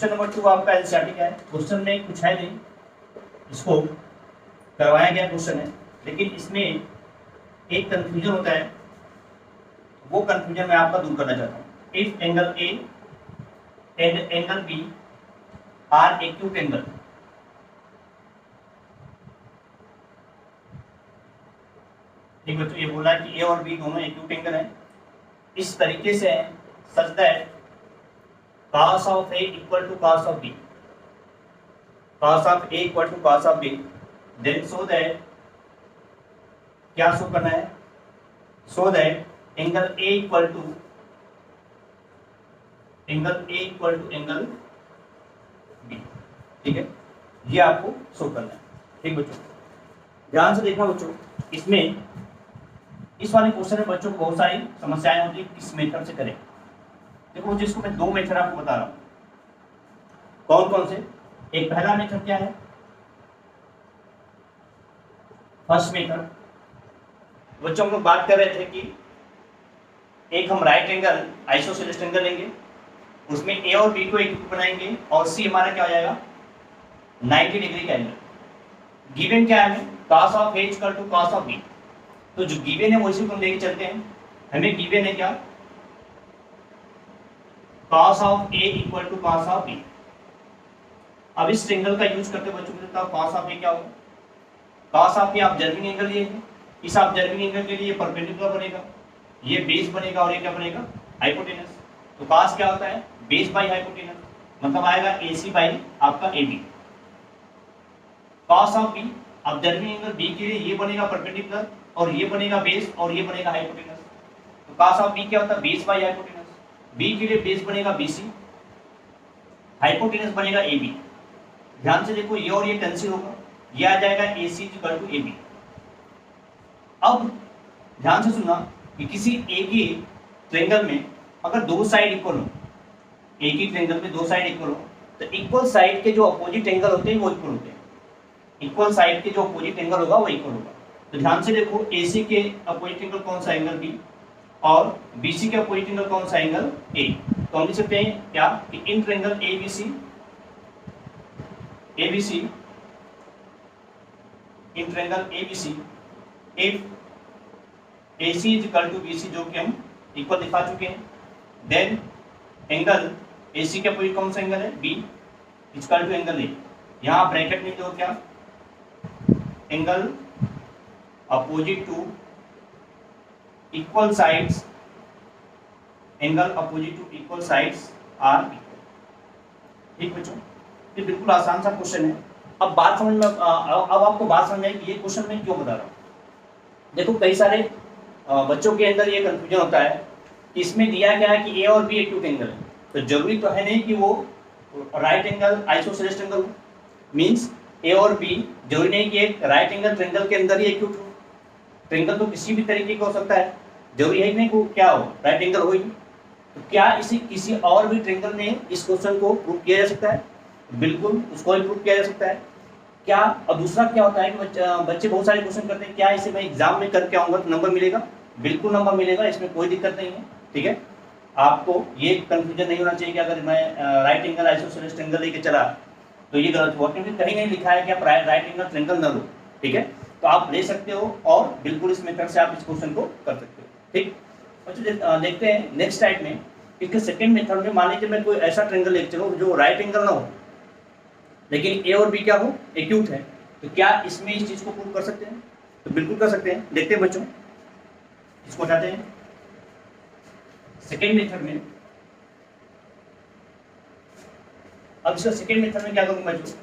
Question number 2 आपका NCERT का है। क्वेश्चन में कुछ है नहीं, इसको करवाया गया क्वेश्चन है, लेकिन इसमें एक कंफ्यूजन होता है, वो कंफ्यूजन मैं आपका दूर करना चाहता हूँ। If angle A and angle B are acute angle, ठीक बच्चों, ये बोला कि ए और बी दोनों एक्यूट एंगल है, इस तरीके से है such that cos of A equal to cos of B, cos of A equal to cos of B, then so that क्या शो करना है, so that angle A equal to angle B, ठीक है, ये आपको शो करना है। ठीक बच्चों, ध्यान से देखना बच्चों, इसमें इस वाले क्वेश्चन में बच्चों को बहुत सारी समस्याएं होती है, किस मेथड से करें। देखो जिसको मैं दो मेथड आपको बता रहा हूं, कौन कौन से। एक पहला मेथड क्या है, फर्स्ट मेथड। बच्चों हम लोग बात कर रहे थे कि एक हम राइट एंगल आइसोसेलेस एंगल लेंगे, उसमें ए और बी को एक बनाएंगे और सी हमारा क्या हो जाएगा 90 डिग्री का एंगल। गिवन क्या है, cos of A equal to cos of B, तो जो गिवन है वो इसी को हम लेके चलते हैं। हमें गिवन है क्या, cos of A equal to cos of B। अब इस ट्रायंगल का यूज करते बच्चों को बताओ cos of A क्या होगा। cos of A observing angle लिए है, इस ऑब्जर्विंग एंगल के लिए परपेंडिकुलर बनेगा, ये बेस बनेगा और ये क्या बनेगा हाइपोटेनस। तो cos क्या होता है, बेस बाई हाइपोटेनस, मतलब आएगा AC बाई आपका AB। cos of B observing angle B के लिए ये बनेगा परपेंडिकुलर और ये बनेगा बेस और ये बनेगा हाइपोटेनस। तो cos of B क्या होता है, बेस बाई हाइपोटेनस। B के लिए बेस बनेगा BC, हाइपोटेनस बनेगा AB। ध्यान से देखो, ये और ये कैंसिल होगा, ये आ जाएगा AC इक्वल टू AB। अब ध्यान से सुनना कि किसी एक ही ट्रायंगल में अगर दो साइड इक्वल हो, एक ही ट्रायंगल में दो साइड इक्वल हो, तो इक्वल साइड के जो अपोजिट एंगल होते हैं वो इक्वल होते हैं। इक्वल साइड के जो अपोजिट एंगल होगा वो इक्वल होगा। तो ध्यान से देखो, AC के अपोजिट एंगल कौन सा एंगल B और BC के अपोजिट एंगल कौन सा एंगल A। तो हम लिख सकते हैं क्या कि in triangle ABC in triangle ABC if AC is equal to BC, जो कि हम इक्वल दिखा चुके हैं, देन एंगल AC के अपोजिट कौन सा एंगल है B equal to angle A। यहाँ ब्रैकेट में जो क्या angle opposite to equal sides, angle opposite to equal sides are equal. ठीक बच्चों, ये बिल्कुल आसान सा क्वेश्चन है। अब बात समझ में, अब आपको बात समझ में आई कि ये क्वेश्चन मैं क्यों बता रहा हूँ। देखो कई सारे बच्चों के अंदर ये कंफ्यूजन होता है कि इसमें दिया गया है कि ए और बी एक्यूट एंगल है, तो जरूरी तो है नहीं कि वो राइट एंगल आइसोसेलेस एंगल हो। मींस ए और बी जरूरी नहीं कि एक राइट एंगल ट्रायंगल के अंदर ही एक्यूट हो। ट्रायंगल तो किसी भी तरीके का हो सकता है, जरूरी है नहीं कि क्या हो राइट एंगल हो ही। तो क्या इसी किसी और भी ट्रायंगल में इस क्वेश्चन को प्रूव किया जा सकता है, बिल्कुल उसको भी प्रूव किया जा सकता है। क्या, और दूसरा क्या होता है कि बच्चे बहुत सारे क्वेश्चन करते हैं, क्या इसे मैं एग्जाम में करके आऊंगा तो नंबर मिलेगा, बिल्कुल नंबर मिलेगा, इसमें कोई दिक्कत नहीं है। ठीक है, आपको ये कंफ्यूजन नहीं होना चाहिए कि अगर मैं राइट एंगल आइसोसेलेस ट्रायंगल लेके चला तो ये गलत हुआ, क्योंकि कहीं नहीं लिखा है कि आप राइट एंगल ट्रायंगल न लो। ठीक है, तो आप ले सकते हो और बिल्कुल इस मेथड से आप इस क्वेश्चन को कर सकते हो। ठीक, अच्छा देखते हैं नेक्स्ट टाइप में। इसके सेकंड मेथड में मान लीजिए मैं कोई ऐसा ट्रायंगल लेके चलूं जो राइट एंगल ना हो लेकिन ए और बी क्या हो एक्यूट है, तो क्या इसमें इस चीज को प्रूव कर सकते हैं, तो बिल्कुल कर सकते हैं। देखते हैं बच्चों, इसको हटाते हैं सेकेंड मेथड में। अब इसका सेकेंड मेथड में क्या करूंगा बच्चों,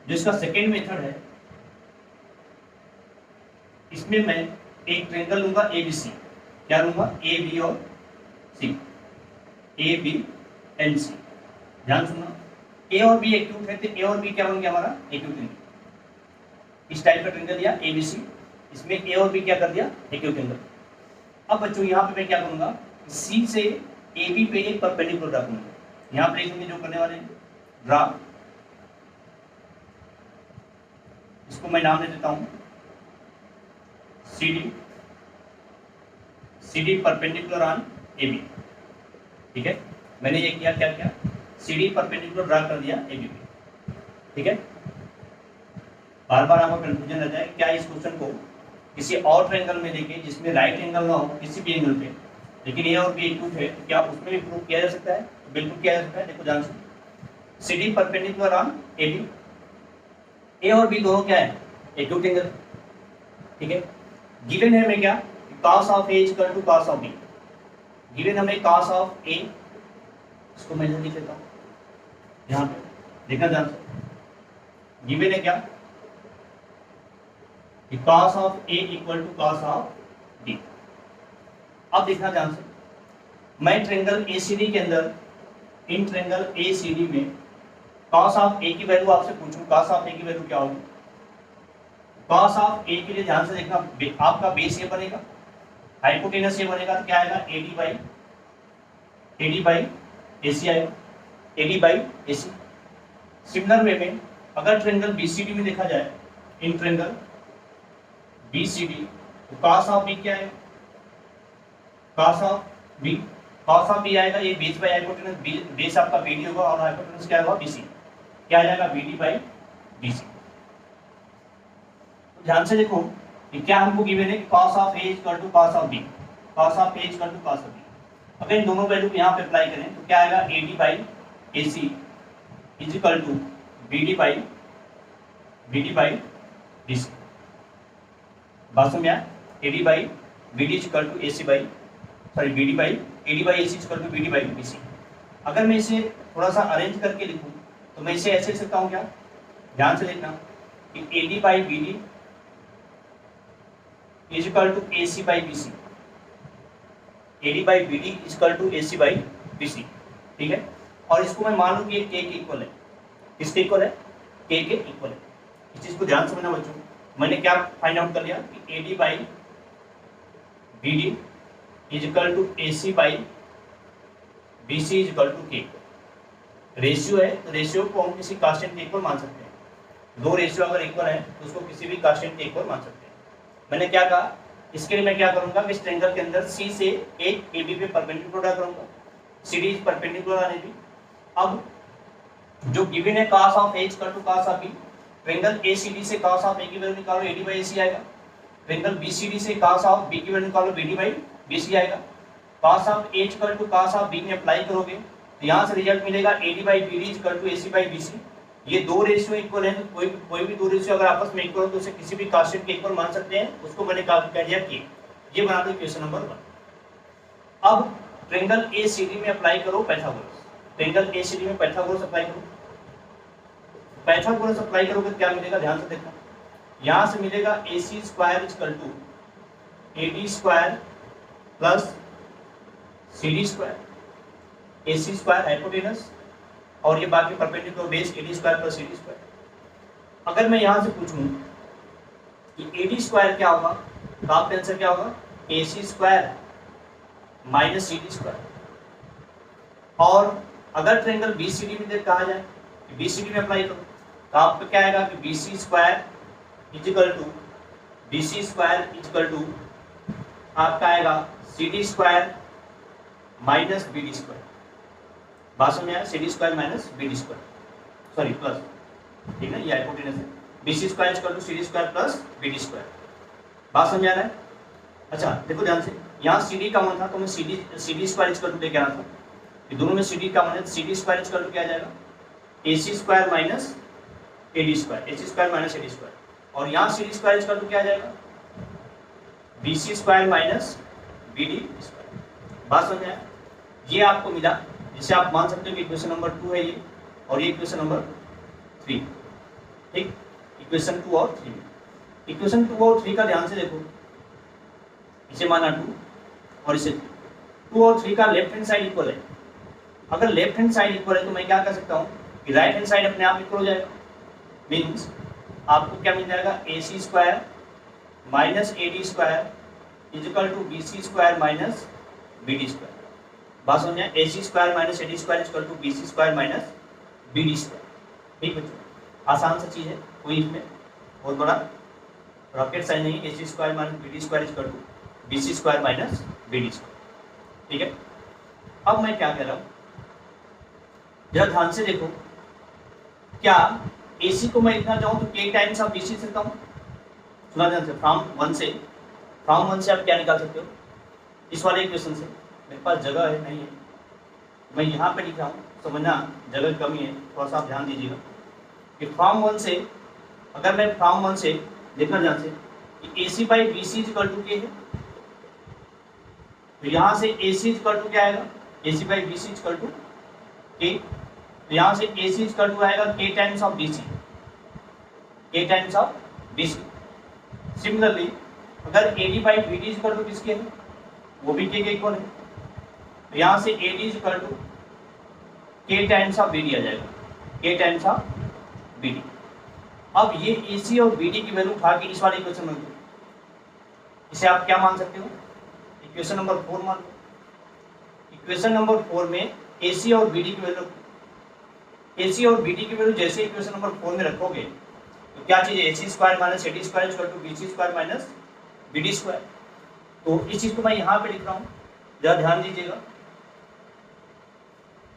जो इसका सेकेंड मेथड है इसमें मैं एक ट्रायंगल लूंगा ABC, क्या लूंगा A B और C, A B and C। ध्यान सुनना, A और B एक्यूट है तो A और B क्या बन गया हमारा एक्यूट एंगल। इस टाइप का ट्रायंगल दिया ABC, इसमें A और B क्या कर दिया एक्यूट एंगल। अब बच्चों यहाँ पे मैं क्या करूंगा, C से AB पे एक परपेंडिकुलर ड्रा करूंगा। यहाँ पे जो करने वाले ड्रा, इसको मैं नाम दे देता हूं CD परपेंडिकुलर ऑन AB। ठीक है, मैंने ये किया, क्या किया सी डी परपेंडिकुलर ड्रा कर दिया ए बी पे। ठीक है, बार बार आपको कंफ्यूजन रहता है क्या इस क्वेश्चन को किसी और ट्रायंगल में लेके जिसमें राइट एंगल ना हो किसी भी एंगल पे, लेकिन ए और बी इक्वल है, तो क्या उसमें भी प्रूव किया जा सकता है? बिल्कुल किया जा सकता है। देखो ध्यान से, C D perpendicular on A B, A और बी दोनों क्या है? Acute angle. ठीक है, गिवन है हमें क्या? cos of A equal to cos of B. Given हमें cos ऑफ ए, इसको मैं लिख लेता हूँ यहाँ पे, देखना ध्यान से। गिवन है क्या? cos of A equal to cos of B. अब देखना ध्यान से, मैं ट्रायंगल एसीडी के अंदर, इन ट्रायंगल एसीडी में cos ऑफ ए की वैल्यू आपसे पूछूं, cos ऑफ ए की वैल्यू क्या होगी? cos ऑफ ए के लिए ध्यान से देखना, आपका बेस ये बनेगा, हाइपोटेनस ये बनेगा, तो क्या आएगा? एडी बाई एसी आएगा, AD by AC. Similar way में अगर ट्रायंगल बीसीडी में देखा जाए, इन ट्रायंगल बीसीडी, तो cos ऑफ बी क्या है? cos of B, cos of B आएगा ये बेस बाई हाइपोटेनस, बेस आपका बीडी होगा और हाइपोटेनस क्या होगा? बीसी। क्या आ जाएगा? BD by BC. तो ध्यान से देखो कि क्या हमको गिवन है? cos of A equal to cos of B, cos of A equal to cos of B. अगर इन दोनों वैल्यू को यहाँ पे अप्लाई करें तो क्या आएगा? AD by AC is equal to BD by BC. बात समझ आया? AD by BD equal to AC by, sorry BD by AD by AC equal to BD by BC. अगर मैं इसे थोड़ा सा अरेंज करके लिखूं तो मैं इसे ऐसे लिख सकता हूँ क्या? ध्यान से देखना कि AD by BD is equal to AC by BC, AD by BD is equal to AC by BC. ठीक है, और इसको मैं मान लूं कि ये के इक्वल है। किसके इक्वल है? के इक्वल है। इस चीज को ध्यान से समझना बच्चों। मैंने क्या फाइंड आउट कर लिया कि AD by BD is equal to AC by BC is equal to K. Ratio है तो रेशियो को हम किसी कांस्टेंट के इक्वल मान सकते हैं। दो रेशियो अगर इक्वल है तो उसको किसी भी कांस्टेंट के इक्वल मान सकते हैं। मैंने क्या कहा? इसके लिए मैं क्या करूंगा? इस ट्रायंगल के अंदर सी से एक ए बी पे परपेंडिकुलर ड्रा करूंगा, C D is perpendicular on A B. अब जो गिवन है cos of A equal to cos of B, triangle ACD से cos ऑफ ए की वैल्यू निकालो, एडी बाई एसी आएगा। ट्रायंगल बीसीडी से cos ऑफ बी की वैल्यू निकालो, बीडी बाई बीसी आएगा। cos of A equal to cos of B में apply करोगे तो यहाँ से रिजल्ट मिलेगा AD by BD equal to AC by BC. ये दो रेशियो इक्वल है, कोई भी दो रेशियो अगर आपस में इक्वल हो तो उसे किसी भी कांस्टेंट के इक्वल मान सकते हैं। उसको मैंने कह दिया कि ये बना दो क्वेश्चन नंबर 1। अब ट्रायंगल एसीडी में अप्लाई करो पाइथागोरस, ट्रायंगल एसीडी में पाइथागोरस अप्लाई करो। पाइथागोरस अप्लाई करोगे क्या मिलेगा? ध्यान से देखो, यहाँ से मिलेगा AC square equal to AD square plus CD square, AC square hypotenuse और ये बाकी perpendicular base AD square plus CD square. अगर मैं यहाँ से पूछूं कि AD स्क्वायर क्या होगा तो आपका आंसर क्या होगा? AC square minus CD square. और अगर ट्रायंगल BCD में कहा जाए BCD में अप्लाई करो तो आपका क्या आएगा कि BC square equal to BC square equal to आपका आएगा CD square minus BD square. बात समझ आया? CD square minus BD square, sorry plus, ठीक है, ये हाइपोटेनस है। BC square equal to CD square plus BD square. बात समझ आ रहा है? अच्छा देखो ध्यान से, यहाँ CD का मान था तो मैं CD स्क्वायर इक्वल टू लेके आना था। ये दोनों में CD का मान है, CD स्क्वायर इक्वल टू क्या आ जाएगा? AC square minus AD square, AC square minus AD square. और यहाँ CD स्क्वायर इक्वल टू क्या आ जाएगा? BC square minus BD square. बात समझ आया? ये आपको मिला, जिसे आप मान सकते हो कि इक्वेशन नंबर 2 है ये, और ये इक्वेशन नंबर 3। ठीक, इक्वेशन 2 और 3। इक्वेशन 2 और 3 का ध्यान से देखो, इसे माना 2 और इसे 2 और 3 का लेफ्ट हैंड साइड इक्वल है। अगर लेफ्ट हैंड साइड इक्वल है तो मैं क्या कर सकता हूँ कि राइट हैंड साइड अपने आप इक्वल हो जाएगा। मीन्स आपको क्या मिल जाएगा? AC square minus AD square is equal to BC square minus BD square. बात समझ आए? AC square minus AD square is equal to BC square minus BD square. ठीक बच्चों, आसान सा चीज़ है, कोई इसमें बहुत बड़ा रॉकेट साइंस नहीं। AC square minus BD square is equal to BC square minus BD square. ठीक है, अब मैं क्या कह रहा हूँ जरा ध्यान से देखो, क्या AC को मैं लिखना चाहूँ तो K टाइम्स ऑफ BC से हूँ। सुना ध्यान से, फ्रॉम वन से आप क्या निकाल सकते हो इस वाले इक्वेशन से। मेरे पास जगह है नहीं है, मैं यहाँ पे लिख रहा हूँ, समझना जगह कमी है, थोड़ा सा आप ध्यान दीजिएगा कि फ्रॉम वन से, अगर मैं फ्रॉम वन से देखना ध्यान से कि AC by BC equal to K है, तो यहाँ से AC इक्वल टू क्या आएगा, AC by BC equal to K, तो यहाँ से AC इक्वल टू आएगा K times of BC, K times of BC। Similarly अगर AD by BD equal to किसके है, वो भी K के इक्वल है, तो यहाँ से AD equal to K times of BD आ जाएगा, K टाइम्स ऑफ BD। अब ये AC और BD की वैल्यू उठा के इस वाले इक्वेशन में, इसे आप क्या मान सकते हो, इक्वेशन नंबर 4 मान लो। इक्वेशन नंबर 4 में AC और BD की वैल्यू, AC और BD की वैल्यू जैसे इक्वेशन नंबर 4 में रखोगे तो क्या चीज है, AC square minus AD square equal to BC square minus BD square. तो इस चीज को मैं यहाँ पे लिख रहा हूँ, जरा ध्यान दीजिएगा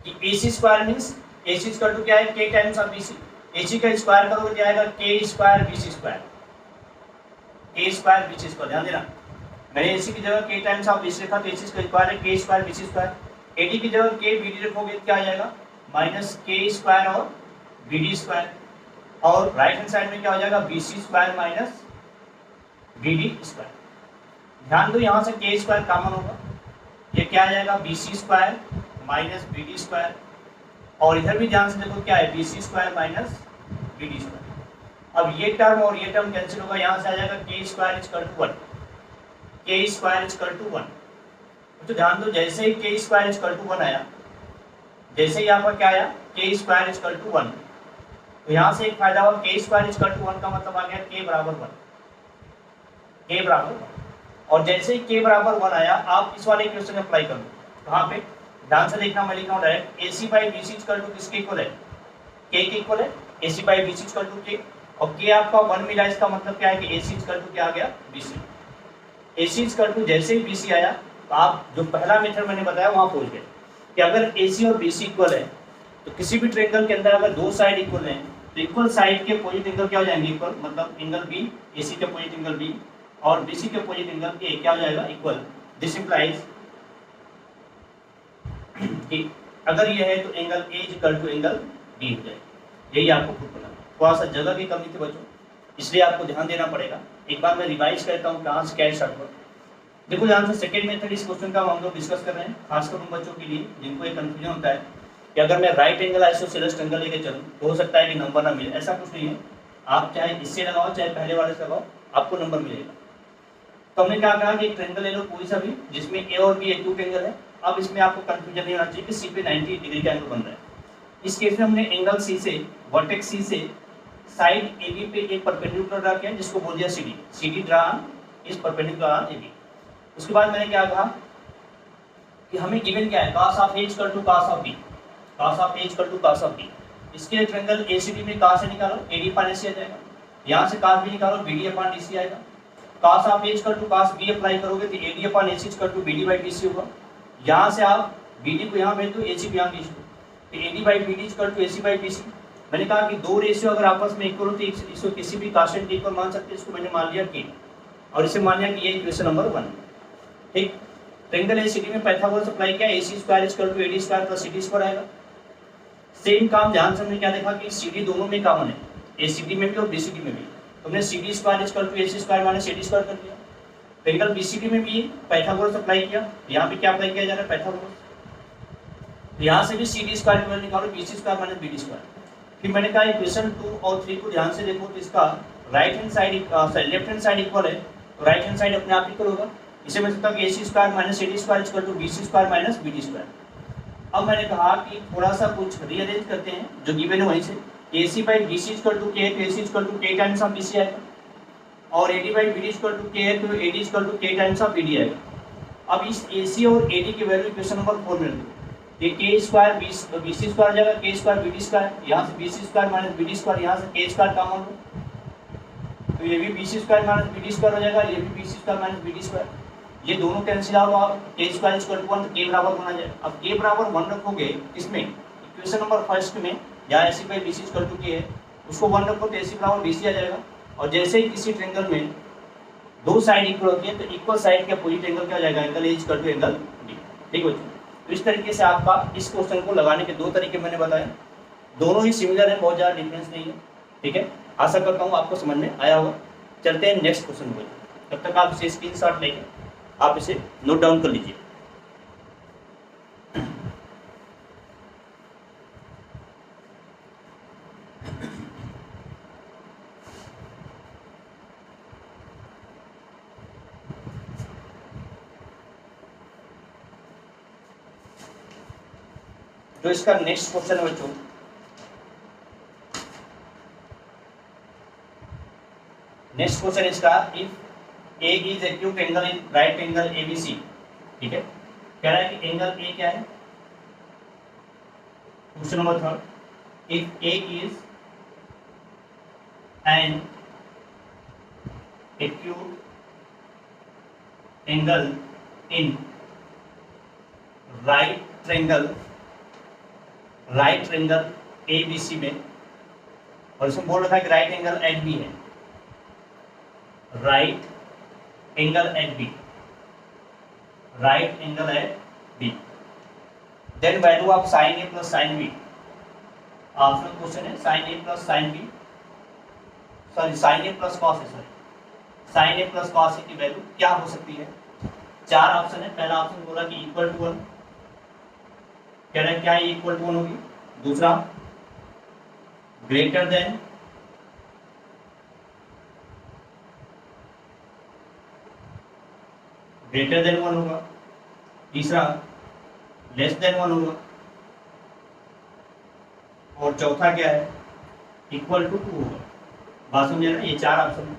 कि AC square means AC equal to क्या है, K times of BC। AC का स्क्वायर करोगे क्या आएगा, K square BC square, K square BC square. ध्यान देना, मैंने AC की जगह K टाइम्स ऑफ BC लिखा तो AC का स्क्वायर है K square BC square. AD की जगह K BD रखोगे क्या आ जाएगा, माइनस K स्क्वायर और BD स्क्वायर, और राइट हैंड साइड में क्या हो जाएगा, BC square minus BD square. ध्यान दो यहाँ से K स्क्वायर कॉमन होगा, ये क्या आ जाएगा, BC square minus BD square, और इधर भी ध्यान से देखो क्या है, BC square minus BD square. अब ये टर्म और ये टर्म कैंसिल होगा, यहाँ से आ जाएगा K square equal to 1, K square equal to 1। तो ध्यान दो, जैसे ही K स्क्वायर इक्वल टू 1 आया, जैसे ही यहाँ पर क्या आया, K स्क्वायर इक्वल टू 1, तो यहाँ से एक फायदा हुआ, K स्क्वायर इक्वल टू 1 का मतलब आ गया K बराबर 1, K बराबर 1। और जैसे ही K बराबर 1 आया, आप इस वाले इक्वेशन में अप्लाई करो, कहाँ पे, ध्यान से देखना, मैं लिख रहा हूँ direct, AC by BC equal to किसके इक्वल है, K के इक्वल है, AC by BC equal to K, और K आपका 1 मिला, इसका मतलब क्या है कि AC इक्वल टू क्या आ गया, BC। AC इक्वल टू जैसे ही BC आया तो आप जो पहला मेथड मैंने बताया वहाँ पहुँच गए कि अगर AC और BC इक्वल है तो किसी भी ट्रायंगल के अंदर अगर दो साइड इक्वल हैं तो इक्वल साइड के अपोजिट एंगल क्या हो जाएंगे, इक्वल, मतलब एंगल B, AC के अपोजिट एंगल B और BC के अपोजिट एंगल A क्या हो जाएगा, इक्वल। दिस इंप्लाइज कि अगर ये है तो angle A equal to angle B हो जाए। यही आपको खुद बनाना, थोड़ा सा जगह की कमी थी बच्चों, इसलिए आपको ध्यान देना पड़ेगा। एक बार मैं रिवाइज करता हूँ कहाँ से क्या है शॉर्ट। देखो ध्यान से, सेकंड मेथड इस क्वेश्चन का हम लोग डिस्कस कर रहे हैं, खासकर उन बच्चों के लिए जिनको एक कंफ्यूजन होता है कि अगर मैं राइट एंगल आइसोसेलेस ट्रायंगल लेके चलूँ तो हो सकता है कि नंबर ना मिले। ऐसा कुछ नहीं है, आप चाहे इससे लगाओ चाहे पहले वाले से लगाओ, आपको नंबर मिलेगा। तो हमने क्या कहा कि एक ट्रायंगल ले लो कोई सा भी जिसमें A और B एक्यूट एंगल है। अब इसमें आपको कंफ्यूजन नहीं होना चाहिए कि C पे 90 डिग्री का एंगल बन रहा है। इस केस में हमने एंगल C से, वर्टेक्स C से साइड AB पे एक परपेंडिकुलर ड्रा किया जिसको बोल दिया CD। CD ड्रा इस परपेंडिकुलर ऑन AB। उसके बाद मैंने क्या कहा कि हमें गिवन क्या है, cos of A equal to cos of B, cos of A equal to cos of B। इसके ट्रायंगल ACD में cos से निकालो AD अपॉन AC आ जाएगा, यहाँ से cos B निकालो BD अपॉन DC आएगा। cos of A equal to cos B apply करोगे तो AD upon AC equal to BD by BC होगा। यहाँ से आप BD को यहाँ भेज दो, AC को यहाँ भेज दो, तो AD by BD equal to AC by BC। मैंने कहा कि दो रेशियो अगर आपस में इक्वल हो तो इसको किसी भी कांस्टेंट के इक्वल मान सकते हैं। इसको मैंने मान लिया K और इसे मान लिया कि ये इक्वेशन नंबर 1। ठीक, ट्रायंगल ACD में पाइथागोरस अप्लाई किया, AC square equal to AD square plus CD square आएगा। सेम काम ध्यान से हमने क्या देखा कि CD दोनों में कॉमन है, ACD में भी और BCD में भी। हमने CD square equal to AC square minus AD square कर दिया। ट्रायंगल BCD में भी पाइथागोरस अप्लाई किया, यहाँ पे क्या अप्लाई किया जा रहा है, पाइथागोरस। यहाँ से भी CD स्क्वायर इक्वल निकालो BC square minus BD square. फिर मैंने कहा इक्वेशन 2 और 3 को ध्यान से देखो तो इसका right hand side left hand side equal है तो राइट हैंड साइड अपने आप इक्वल होगा। इसे मैं सकता हूँ कि AC square minus AD square equal to BC square minus BD square. अब मैंने कहा कि थोड़ा सा कुछ रीअरेंज करते हैं, जो गिवन है वहीं से AC by BC equal to K तो AC equal to K times of BC आएगा, और AD by BD equal to K है तो AD equal to K times of BD आएगा। अब इस AC और AD की वैल्यू इक्वेशन नंबर 4 में रखो, ये K स्क्वायर BC स्क्वायर जाएगा, K स्क्वायर BD स्क्वायर, यहाँ से BC square minus BD square, यहाँ से K स्क्वायर कॉमन हो तो ये भी BC square minus BD square हो जाएगा, ये भी BC square minus BD square. ये दोनों कैंसिल आउट और K स्क्वायर इक्वल टू 1 तो K बराबर 1 आ जाएगा। अब K बराबर 1 रखोगे इसमें क्वेश्चन नंबर फर्स्ट में जहाँ AC by BC equal to K है उसको 1 रखो तो AC बराबर BC आ जाएगा। और जैसे ही किसी ट्रायंगल में दो साइड इक्वल होती है तो इक्वल साइड के अपोजिट एंगल क्या हो जाएगा, angle A equal to angle B। ठीक बच्चों, तो इस तरीके से आपका इस क्वेश्चन को लगाने के दो तरीके मैंने बताए, दोनों ही सिमिलर है, बहुत ज़्यादा डिफरेंस नहीं है। ठीक है, आशा करता हूँ आपको समझ में आया होगा। चलते हैं नेक्स्ट क्वेश्चन को, तब तक आप इसे स्क्रीनशॉट लेके आप इसे नोट डाउन कर लीजिए। जो इसका नेक्स्ट क्वेश्चन है बच्चों, नेक्स्ट क्वेश्चन इसका, if A is acute angle in right angle ABC। ठीक है, कह रहा है कि एंगल ए क्या है। Question number third, if A is an acute angle in right triangle ABC में, और इसमें बोल रखा है कि राइट एंगल एट बी है, right angle at B, right angle at B, then value of sine A plus sine B. Optional question है, sine A plus sine B, sorry sine A plus cos A, sorry sine A plus cos A की value क्या हो सकती है। चार option है। पहला option बोला कि इक्वल टू 1, कह रहा है क्या इक्वल टू 1 होगी। दूसरा ग्रेटर देन, ग्रेटर देन 1 होगा। तीसरा लेस देन 1 होगा। और चौथा क्या है, इक्वल टू 2 होगा। बात समझे ना, ये चार ऑप्शन है,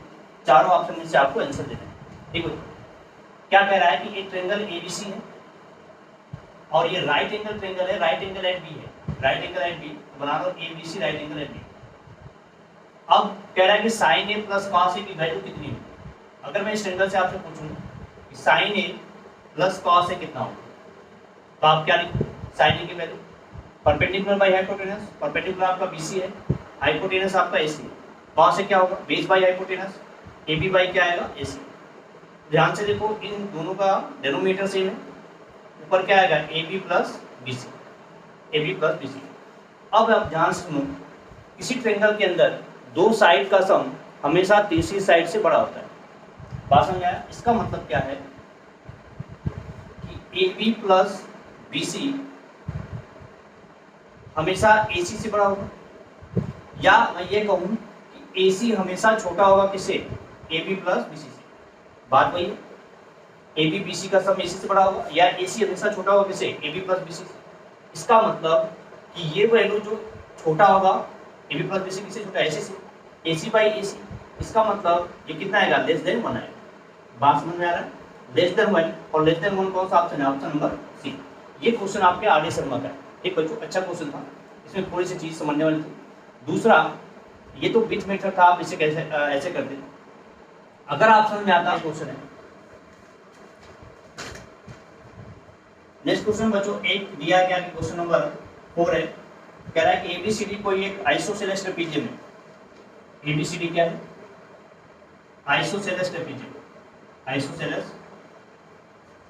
चारों ऑप्शन में से आपको आंसर देना है। ठीक है, क्या कह रहा है कि एक ट्रायंगल ABC है और ये राइट एंगल ट्रायंगल है, राइट एंगल एट बी है, राइट एंगल एट बी बना लो ABC right angle at B. अब कह रहा है कि sine A plus cos A की वैल्यू कितनी होगी। अगर मैं इस ट्रायंगल से आपसे पूछूं कि साइन ए प्लस कॉस ए कितना होगा, तो आप क्या लिखो, साइन ए की value perpendicular by hypotenuse, perpendicular आपका BC है, हाइपोटेनस आपका AC, कॉस ए क्या होगा, base by hypotenuse, AB by क्या आएगा AC। ध्यान से देखो, इन दोनों का डेनोमिनेटर सेम है, ऊपर क्या आएगा AB plus BC, AB plus BC। अब आप ध्यान से सुनो, किसी ट्रायंगल के अंदर दो साइड का सम हमेशा तीसरी साइड से बड़ा होता है। बात समझ आया। इसका मतलब क्या है कि AB प्लस BC हमेशा AC से बड़ा होगा, या मैं ये कहूँ कि AC हमेशा छोटा होगा किससे, AB प्लस BC से। बात वही है, AB BC का सम AC से बड़ा होगा, या AC हमेशा छोटा होगा किससे, AB प्लस BC से। इसका मतलब कि ये वैल्यू जो छोटा होगा AB प्लस BC किससे छोटा है, AC से, AC बाई AC। इसका मतलब ये कितना आएगा, लेस देन 1 आएगा। बात समझ में आ रहा है, लेस देन 1, और लेस देन 1 कौन सा ऑप्शन है, ऑप्शन नंबर C। ये क्वेश्चन आपके आर डी शर्मा का है। एक बच्चों अच्छा क्वेश्चन था, इसमें थोड़ी सी चीज समझने वाली थी। दूसरा, ये तो बिट मेथड था, आप इसे कैसे ऐसे करते। अगर आप समझ में आता है क्वेश्चन है। नेक्स्ट क्वेश्चन बच्चों एक दिया गया कि क्वेश्चन नंबर 4 है, कह रहा है कि ABCD कोई एक आइसोसेलेस ट्रेपीजियम है। ABCD क्या है, आइसोसेलेस ट्रेपीजियम,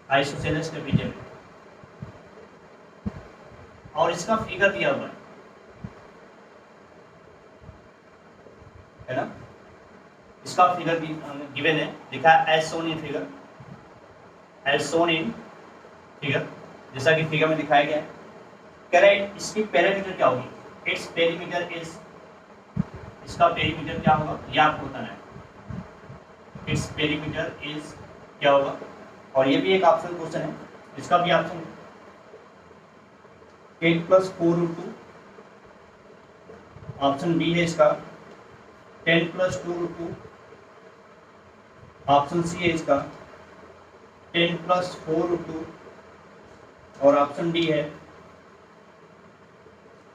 आइसोसेलेस ट्रेपीजियम, और इसका फिगर दिया हुआ है ना, इसका फिगर भी गिवन है, लिखा है as shown in figure, as shown in figure, जैसा कि फिगर में दिखाया गया है। कह रहा है इसकी पैरामीटर क्या होगी, इट्स पेरीमीटर इज, इसका पेरीमीटर क्या होगा ये आपको बताना है। इट्स पेरीमीटर इज क्या होगा, और ये भी एक ऑप्शन क्वेश्चन है, इसका भी ऑप्शन 8 + 4√2, ऑप्शन बी है इसका 10 + 2√2, ऑप्शन सी है इसका 10 + 4√2, और ऑप्शन डी है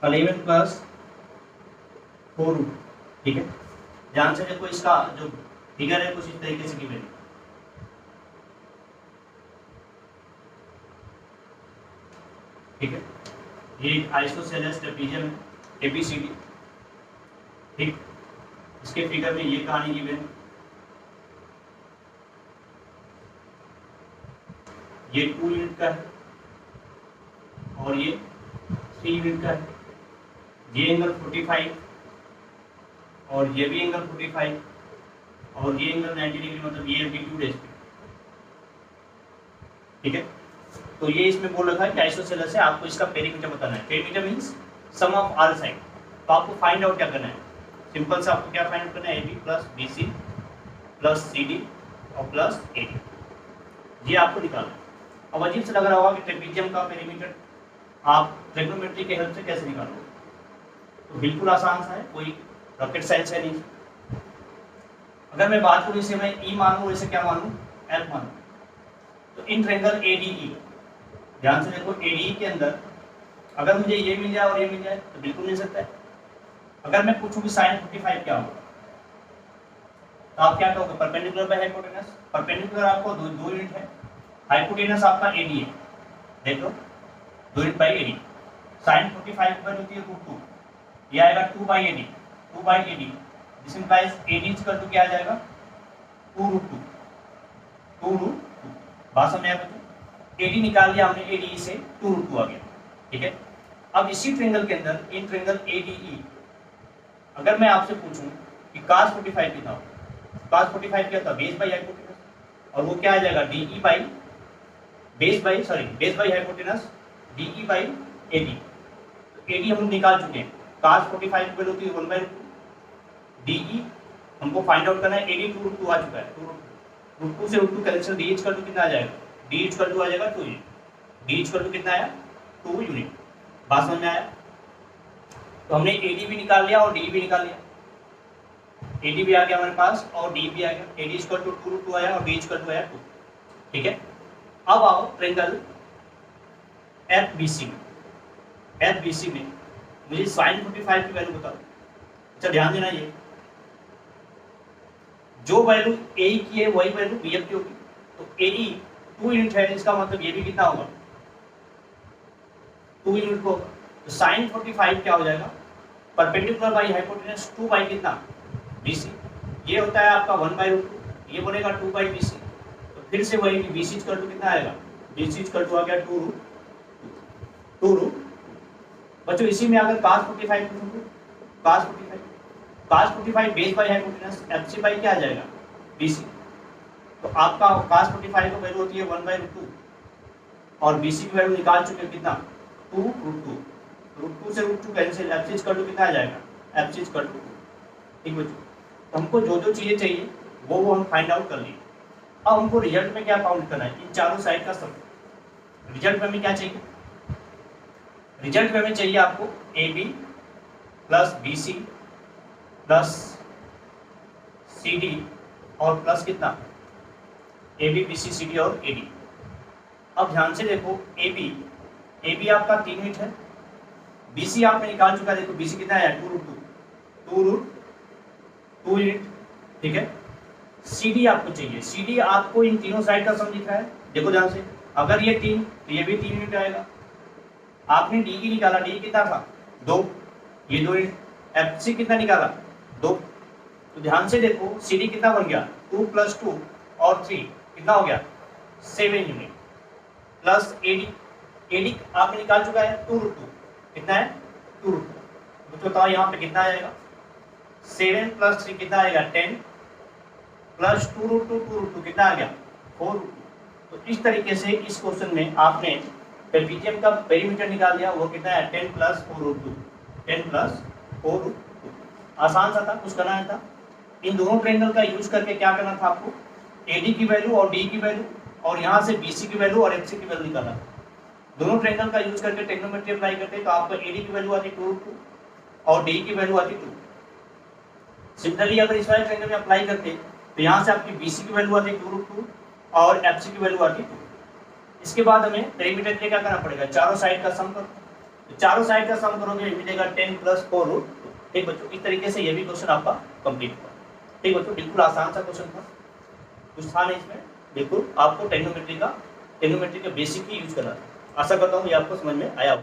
11 + 4√2। ठीक है, ध्यान से देखो, इसका जो फिगर है कुछ इस तरीके से गिवन है। ठीक है, ये एक आइसोसेलेस ट्रेपीजियम है, ABCD, ठीक। इसके फिगर में ये कहानी गिवन है, ये 2 यूनिट का है और ये 3 यूनिट का है। ये एंगल 45 और ये भी एंगल 45 और ये एंगल 90 डिग्री, मतलब ये एल्टीट्यूड है इसमें, ठीक है। तो ये इसमें बोल रखा है कि आइसोसेलेस है, आपको इसका पेरीमीटर बताना है। Perimeter means sum of all side. तो आपको फाइंड आउट क्या करना है, सिंपल से आपको क्या फाइंड आउट करना है, AB plus BC plus CD और प्लस AD, ये आपको निकालना है। अब अजीब से लग रहा होगा कि ट्रेपीजियम का पेरीमीटर आप ट्रिग्नोमेट्री के हेल्प से कैसे निकालोगे, तो बिल्कुल आसान सा है, कोई रॉकेट साइंस है नहीं। अगर मैं बात करूँ इसे मैं E मानूँ, इसे क्या मानूँ, L मानूँ, तो इन ट्रायंगल ADE, ध्यान से देखो, ADE के अंदर अगर मुझे ये मिल जाए और ये मिल जाए तो बिल्कुल मिल सकता है। अगर मैं पूछूं कि sin 45 क्या होगा, तो आप क्या कहोगे, परपेंडिकुलर बाय हाइपोटेनस। परपेंडिकुलर आपको दो यूनिट है, हाइपोटेनस आपका AD है, देख लो 2 यूनिट बाई AD। sin 45 पर होती है √2, ये आएगा 2/AD, 2/AD, this implies AD equal to क्या आ जाएगा, 2√2, 2√2। बात समझ आया बच्चों, AD निकाल लिया हमने, ADE से 2√2 आ गया, ठीक है। अब इसी ट्रायंगल के अंदर इन ट्रायंगल ADE अगर मैं आपसे पूछूं कि cos 45 कितना होगा, cos 45 क्या था, बेस बाई हाइपोटेनस, और वो क्या आ जाएगा, DE by base by hypotenuse, DE by AD। तो AD हम निकाल चुके हैं, cos 45 की वैल्यू होती है 1/√2, DE हमको फाइंड आउट करना है, AD 2√2 आ चुका है, 2√2 से √2 कैंसिल, D इक्वल टू कितना आ जाएगा, D इक्वल टू आ जाएगा 2 यूनिट, D इक्वल टू कितना आया, 2 यूनिट। बात समझ में आया। तो हमने AD भी निकाल लिया और DE भी निकाल लिया, AD भी आ गया हमारे पास और DE भी आ गया, AD इक्वल टू 2√2 आया और D इक्वल टू आया 2, ठीक है। अब आओ ट्रायंगल FBC में मुझे sin 45 की वैल्यू बताओ। अच्छा ध्यान देना, ये जो वैल्यू AE की है वही वैल्यू BF की होगी, तो AE 2 यूनिट है, इसका मतलब ये भी कितना होगा, 2 यूनिट को। तो sin 45 क्या हो जाएगा, परपेंडिकुलर बाई हाइपोटेनस 2 बाई कितना, BC, ये होता है आपका 1/√2, ये बनेगा 2/BC। तो फिर से वही कि BC इक्वल टू कितना आएगा, BC इक्वल टू आ गया 2√2। बच्चों इसी में अगर cos 45 पूछूं, cos 45 base by hypotenuse FC by क्या आ जाएगा, BC। तो आपका cos 45 की वैल्यू होती है 1/√2 और BC की वैल्यू निकाल चुके हैं कितना, 2√2, √2 से √2 कैंसिल, FC इक्वल टू कितना आ जाएगा, FC इक्वल टू 2, ठीक बच्चों। तो हमको जो जो चीज़ें चाहिए वो हम फाइंड आउट कर लिए। अब हमको रिजल्ट में क्या काउंट करना है, इन चारों साइड का सब। रिजल्ट में हमें क्या चाहिए, रिजल्ट में हमें चाहिए आपको AB plus BC plus CD और प्लस कितना, AB BC CD और AD। अब ध्यान से देखो, AB आपका 3 यूनिट है, BC आपने निकाल चुका है, देखो BC कितना है, 2√2 यूनिट, ठीक है। CD आपको चाहिए, CD आपको इन तीनों साइड का सम दिख रहा है, देखो ध्यान से, अगर ये 3 तो ये भी 3 यूनिट आएगा। आपने DE निकाला, DE कितना था, 2, ये 2 यूनिट, FC कितना निकाला, 2। तो ध्यान से देखो CD कितना बन गया, 2 + 2 और 3 कितना हो गया, 7 यूनिट, प्लस AD आपने निकाल चुका है 2√2, कितना है, 2√2। तो बताओ यहाँ पे कितना आएगा, 7 + 3 कितना आएगा, 10 प्लस 2√2 कितना आ गया, 4√2। तो इस तरीके से इस क्वेश्चन में आपने ट्रेपीजियम का पेरीमीटर निकाल दिया, वो कितना है, 10 + 4√2, 10 + 4√2। आसान सा था, कुछ करना नहीं था। इन दोनों ट्रायंगल का यूज करके क्या करना था आपको, AD की वैल्यू और DE की वैल्यू और यहाँ से BC की वैल्यू और FC की वैल्यू निकालना था। दोनों ट्रायंगल का यूज करके ट्रिग्नोमेट्री अप्लाई करते तो आपको AD की वैल्यू आती 2√2 और DE की वैल्यू आती 2। सिमिलरली अगर इस वाले ट्रायंगल में अप्लाई करते तो यहाँ से आपकी BC की वैल्यू आती 2√2 और FC की वैल्यू आती 2। इसके बाद हमें पेरीमीटर के लिए क्या करना पड़ेगा, चारों साइड का सम करो। तो चारों साइड का सम करोगे मिलेगा 10 + 4√2। ठीक बच्चों, इस तरीके से ये भी क्वेश्चन आपका कंप्लीट हुआ। ठीक बच्चों, बिल्कुल आसान सा क्वेश्चन था, कुछ था नहीं इसमें, बिल्कुल आपको ट्रिग्नोमेट्री का बेसिक ही यूज करना था। आशा करता हूँ ये आपको समझ में आया।